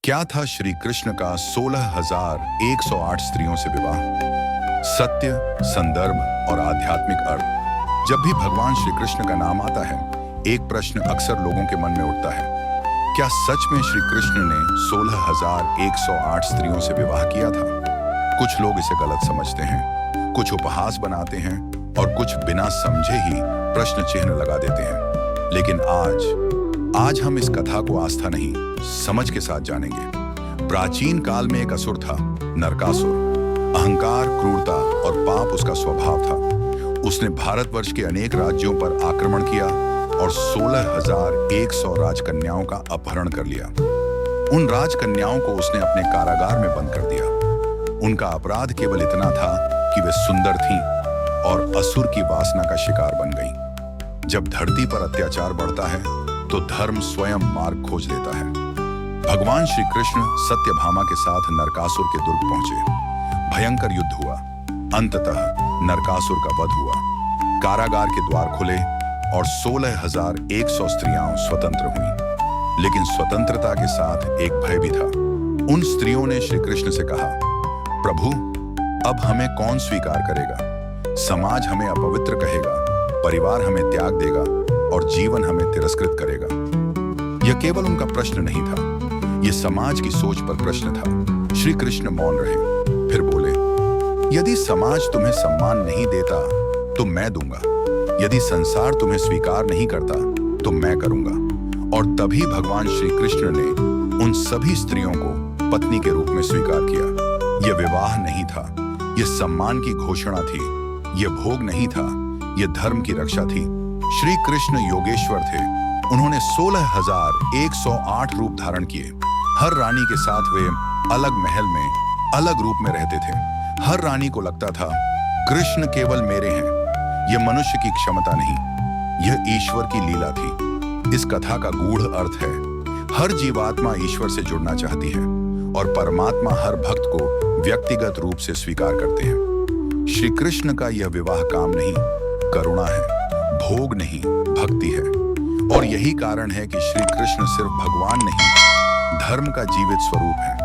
क्या था श्री कृष्ण का 16,108 स्त्रियों से विवाह? सत्य, संदर्भ और आध्यात्मिक अर्थ। जब भी भगवान श्री कृष्ण का नाम आता है, एक प्रश्न अक्सर लोगों के मन में उठता है। क्या सच में श्री कृष्ण ने 16,108 स्त्रियों से विवाह किया था? कुछ लोग इसे गलत समझते हैं, कुछ उपहास बनाते हैं और कुछ बिना समझे ही प्रश्न चिन्ह लगा देते हैं। लेकिन आज हम इस कथा को आस्था नहीं, समझ के साथ जानेंगे। प्राचीन काल में एक असुर था, नरकासुर। अहंकार, क्रूरता और पाप उसका स्वभाव था। उसने भारतवर्ष के अनेक राज्यों पर आक्रमण किया और 16,100 राजकन्याओं का अपहरण कर लिया। उन राजकन्याओं को उसने अपने कारागार में बंद कर दिया। उनका अपराध केवल इतना था कि वे सुंदर थीं और असुर की वासना का शिकार बन गईं। जब धरती पर अत्याचार बढ़ता है तो धर्म स्वयं मार्ग खोज लेता है। भगवान श्री कृष्ण सत्यभामा के साथ नरकासुर के दुर्ग पहुंचे। भयंकर युद्ध हुआ। अंततः नरकासुर का वध हुआ। कारागार के द्वार खुले और 16,100 स्त्रियां स्वतंत्र हुईं। लेकिन स्वतंत्रता के साथ एक भय भी था। उन स्त्रियों ने श्री कृष्ण से कहा, प्रभु, अब हमें कौन स्वीकार करेगा? समाज हमें अपवित्र कहेगा, परिवार हमें त्याग देगा और जीवन हमें तिरस्कृत करेगा। यह केवल उनका प्रश्न नहीं था, यह समाज की सोच पर प्रश्न था। श्री कृष्ण मौन रहे, फिर बोले, यदि समाज तुम्हें सम्मान नहीं देता तो मैं दूंगा। यदि संसार तुम्हें स्वीकार नहीं करता तो मैं करूंगा। और तभी भगवान श्री कृष्ण ने उन सभी स्त्रियों को पत्नी के रूप में स्वीकार किया। यह विवाह नहीं था, यह सम्मान की घोषणा थी। यह भोग नहीं था, यह धर्म की रक्षा थी। श्री कृष्ण योगेश्वर थे। उन्होंने 16,108 रूप धारण किए। हर रानी के साथ वे अलग महल में, अलग रूप में रहते थे। हर रानी को लगता था, कृष्ण केवल मेरे हैं। यह मनुष्य की क्षमता नहीं, यह ईश्वर की लीला थी। इस कथा का गूढ़ अर्थ है, हर जीवात्मा ईश्वर से जुड़ना चाहती है और परमात्मा हर भक्त को व्यक्तिगत रूप से स्वीकार करते हैं। श्री कृष्ण का यह विवाह काम नहीं, करुणा है, भोग नहीं, भक्ति है। और यही कारण है कि श्री कृष्ण सिर्फ भगवान नहीं, धर्म का जीवित स्वरूप है।